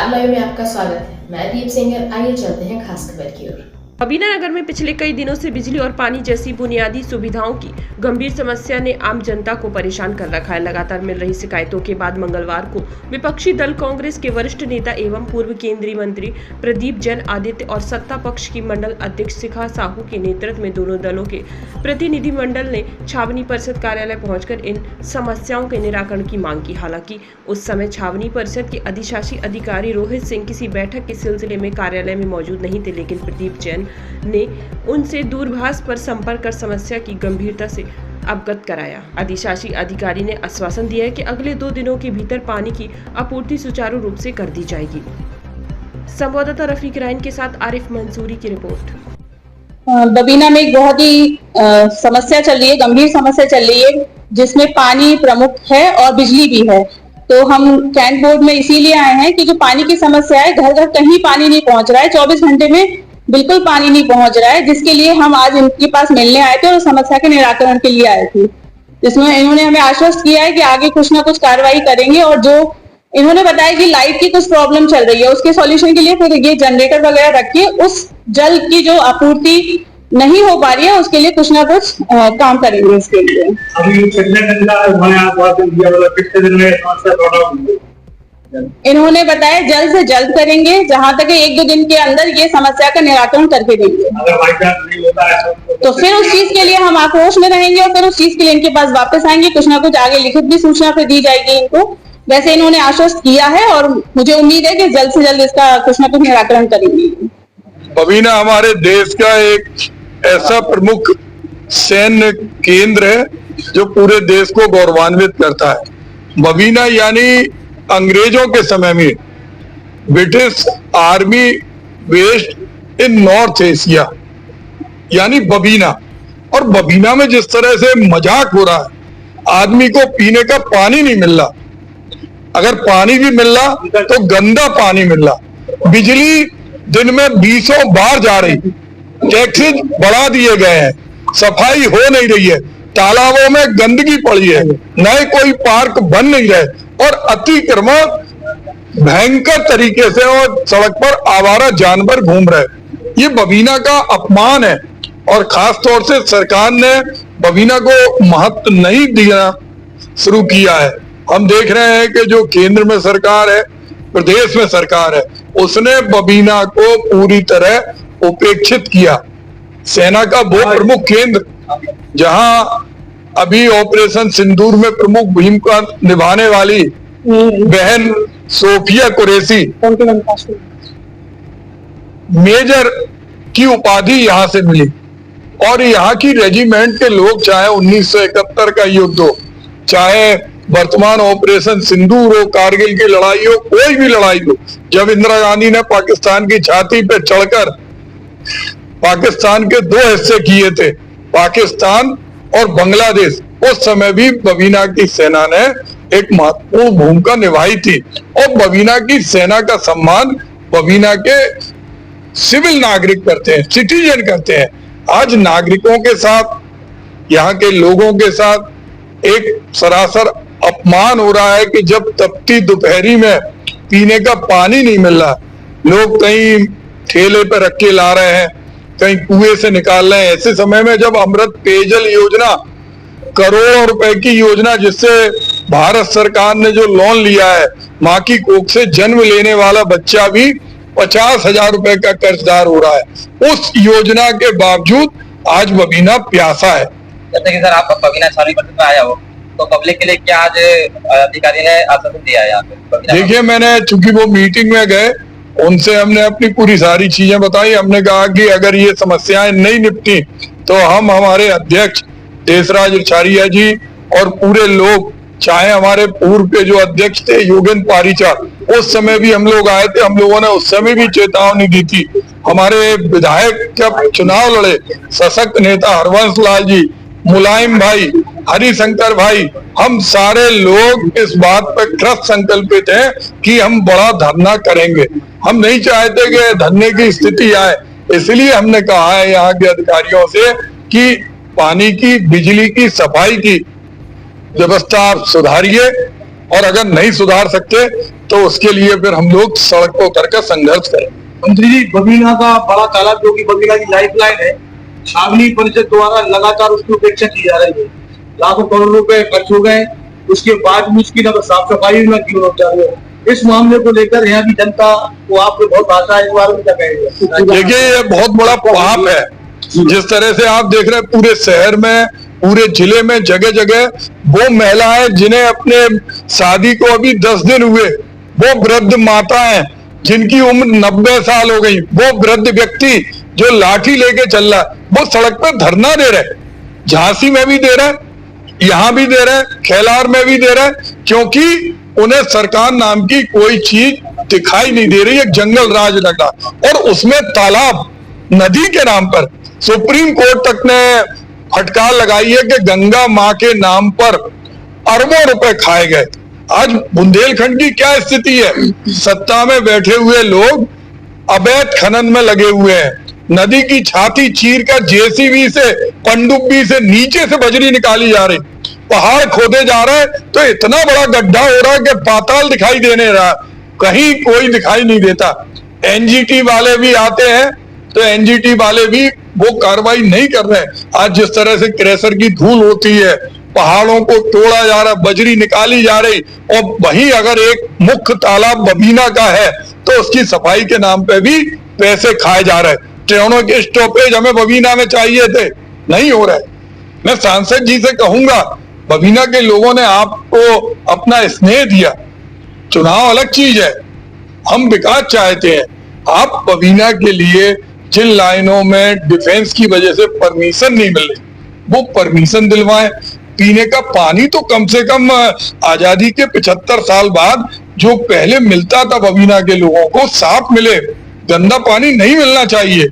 Star live में आपका स्वागत है। मैं दीप सिंगर। आइए चलते हैं खास खबर की ओर। बबीना नगर में पिछले कई दिनों से बिजली और पानी जैसी बुनियादी सुविधाओं की गंभीर समस्या ने आम जनता को परेशान कर रखा है। लगातार मिल रही शिकायतों के बाद मंगलवार को विपक्षी दल कांग्रेस के वरिष्ठ नेता एवं पूर्व केंद्रीय मंत्री प्रदीप जैन आदित्य और सत्ता पक्ष की मंडल अध्यक्ष शिखा साहू के नेतृत्व में दोनों दलों के प्रतिनिधिमंडल ने छावनी परिषद कार्यालय पहुंचकर इन समस्याओं के निराकरण की मांग की। हालांकि उस समय छावनी परिषद के अधिशासी अधिकारी रोहित सिंह किसी बैठक के सिलसिले में कार्यालय में मौजूद नहीं थे, लेकिन प्रदीप जैन ने उनसे दूरभाष पर संपर्क कर समस्या की गंभीरता से अवगत कराया। अधिशासी अधिकारी ने आश्वासन दिया है कि अगले 2 दिनों के भीतर पानी की आपूर्ति सुचारू रूप से कर दी जाएगी। संवाददाता रफीक रायन के साथ आरिफ मंसूरी की रिपोर्ट। बबीना में एक बहुत ही समस्या चल रही है, गंभीर समस्या चल रही है, जिसमें पानी प्रमुख है और बिजली भी है। तो हम कैंट बोर्ड में इसीलिए आए हैं कि जो पानी की समस्या है, घर घर कहीं पानी नहीं पहुंच रहा है, 24 घंटे में बिल्कुल पानी नहीं पहुंच रहा है, जिसके लिए हम आज इनके पास मिलने आए थे और समस्या के निराकरण के लिए आए थे। जिसमें इन्होंने हमें आश्वस्त किया है कि आगे कुछ ना कुछ कार्रवाई करेंगे, और जो इन्होंने बताया कि लाइट की कुछ प्रॉब्लम चल रही है, उसके सॉल्यूशन के लिए फिर ये जनरेटर वगैरह रख के उस जल की जो आपूर्ति नहीं हो पा रही है उसके लिए कुछ ना कुछ काम करेंगे। इसके लिए अभी कितने दिन का कितने दिन में समस्या इन्होंने बताया जल्द से जल्द करेंगे, जहां तक 1-2 दिन के अंदर ये समस्या का निराकरण करके देंगे। अगर बाई चांस नहीं होता है तो फिर उस चीज के लिए हम आक्रोश में रहेंगे और फिर उस चीज के लिए इनके पास वापस आएंगे। कुछ ना कुछ आगे लिखित भी सूचना फिर दी जाएगी इनको। वैसे इन्होंने आश्वस्त किया है और मुझे उम्मीद है कि जल्द से जल्द इसका कुछ ना कुछ निराकरण करेंगे। बबीना हमारे देश का एक ऐसा प्रमुख सैन्य केंद्र है जो पूरे देश को गौरवान्वित करता है। बबीना यानी अंग्रेजों के समय में British army based in north Asia, यानी बबीना। और बबीना में जिस तरह से मजाक हो रहा है, आदमी को पीने का पानी नहीं मिल रहा, अगर पानी भी मिल रहा तो गंदा पानी मिल रहा, बिजली दिन में 20 बार जा रही, टैक्सेस बढ़ा दिए गए हैं, सफाई हो नहीं रही है, तालाबों में गंदगी पड़ी है, नए कोई पार्क बन नहीं रहे और अतिक्रमण भयंकर तरीके से और सड़क पर आवारा जानवर घूम रहे। ये बबीना का अपमान है और खास तौर से सरकार ने बबीना को महत्व नहीं देना शुरू किया है। हम देख रहे हैं कि जो केंद्र में सरकार है, प्रदेश में सरकार है, उसने बबीना को पूरी तरह उपेक्षित किया। सेना का वो प्रमुख केंद्र जहां अभी ऑपरेशन सिंदूर में प्रमुख भूमिका निभाने वाली बहन सोफिया कुरैशी मेजर की उपाधि यहां से मिली, और यहाँ की रेजिमेंट के लोग, चाहे 1971 का युद्ध हो, चाहे वर्तमान ऑपरेशन सिंदूर हो, कारगिल की लड़ाई हो, कोई भी लड़ाई हो, जब इंदिरा गांधी ने पाकिस्तान की छाती पे चढ़कर पाकिस्तान के 2 हिस्से किए थे, पाकिस्तान और बांग्लादेश, उस समय भी बबीना की सेना ने एक महत्वपूर्ण भूमिका निभाई थी। और बबीना की सेना का सम्मान बबीना के सिविल नागरिक करते हैं, सिटीजन करते हैं। आज नागरिकों के साथ, यहाँ के लोगों के साथ एक सरासर अपमान हो रहा है कि जब तपती दोपहरी में पीने का पानी नहीं मिल रहा, लोग कहीं ठेले पर रख के ला रहे हैं, कहीं कुएं से निकाल रहे हैं। ऐसे समय में जब अमृत पेयजल योजना, करोड़ों रुपए की योजना, जिससे भारत सरकार ने जो लोन लिया है, माँ की कोख से जन्म लेने वाला बच्चा भी 50,000 रुपए का कर्जदार हो रहा है, उस योजना के बावजूद आज बबीना प्यासा है। जैसे कि सर आप बबीना छावनी परिषद में आया हो, तो पब्लिक के लिए क्या आज अधिकारी ने आश्वासन दिया है यहाँ पे? देखिए, मैंने चूंकि वो मीटिंग में गए, उनसे हमने अपनी पूरी सारी चीजें बताई। हमने कहा कि अगर ये समस्याएं नहीं निपटी तो हम, हमारे अध्यक्ष देशराज आचार्य जी और पूरे लोग, चाहे हमारे पूर्व के जो अध्यक्ष थे योगेंद्र पारीचार, उस समय भी हम लोग आए थे, हम लोगों ने उस समय भी चेतावनी दी थी। हमारे विधायक जब चुनाव लड़े, सशक्त नेता हरवंश लाल जी, मुलायम भाई, हरिशंकर भाई, हम सारे लोग इस बात पर कृत संकल्पित हैं कि हम बड़ा धरना करेंगे। हम नहीं चाहते कि धरने की स्थिति आए, इसलिए हमने कहा है यहाँ के अधिकारियों से कि पानी की, बिजली की, सफाई की व्यवस्था आप सुधारिए और अगर नहीं सुधार सकते तो उसके लिए फिर हम लोग सड़क पर उतर कर संघर्ष करें। मंत्री जी, बबीना का बड़ा तालाब जो कि बबीना की लाइफलाइन है, छावनी परिषद द्वारा लगातार उसकी उपेक्षा की जा रही है। लाखों करोड़ रुपए खर्च हो गए, उसके बाद भी उसकी न साफ सफाई न जीवनोपचार है। इस मामले को लेकर यहाँ की जनता को आपको बहुत आशा है, इस बारे में क्या कहेंगे? देखिए, ये बहुत बड़ा पाप है। जिस तरह से आप देख रहे हैं पूरे शहर में, पूरे जिले में जगह जगह वो महिलाएं जिन्हें अपने शादी को अभी 10 दिन हुए, वो वृद्ध माताएं जिनकी उम्र 90 साल हो गई, वो वृद्ध व्यक्ति जो लाठी लेके चल रहा है, वो सड़क पर धरना दे रहे। झांसी में भी दे रहे, यहाँ भी दे रहे, खेलार में भी दे रहे, क्योंकि उन्हें सरकार नाम की कोई चीज दिखाई नहीं दे रही। एक जंगल राज लगा और उसमें तालाब, नदी के नाम पर सुप्रीम कोर्ट तक ने फटकार लगाई है कि गंगा माँ के नाम पर अरबों रुपए खाए गए। आज बुंदेलखंड की क्या स्थिति है? सत्ता में बैठे हुए लोग अवैध खनन में लगे हुए हैं। नदी की छाती चीर कर जेसीबी से, पनडुब्बी से नीचे से बजरी निकाली जा रही, पहाड़ खोदे जा रहे हैं, तो इतना बड़ा गड्ढा हो रहा है कि पाताल दिखाई देने रहा, कहीं कोई दिखाई नहीं देता। एनजीटी वाले भी आते हैं तो एनजीटी वाले भी वो कार्रवाई नहीं कर रहे। आज जिस तरह से क्रेशर की धूल होती है, पहाड़ों को तोड़ा जा रहा, बजरी निकाली जा रही, और वहीं अगर एक मुख्य तालाब बबीना का है तो उसकी सफाई के नाम पे भी पैसे खाए जा रहे। ट्रेनों के स्टॉपेज हमें बबीना में चाहिए थे, नहीं हो रहा है। मैं सांसद जी से कहूंगा, बबीना के लोगों ने आपको अपना स्नेह दिया, चुनाव अलग चीज है, हम विकास चाहते हैं। आप बबीना के लिए जिन लाइनों में डिफेंस की वजह से परमिशन नहीं मिल रही, वो परमिशन दिलवाएं। पीने का पानी तो कम से कम आजादी के 75 साल बाद जो पहले मिलता था बबीना के लोगों को, साफ मिले। गंदा पानी नहीं मिलना चाहिए।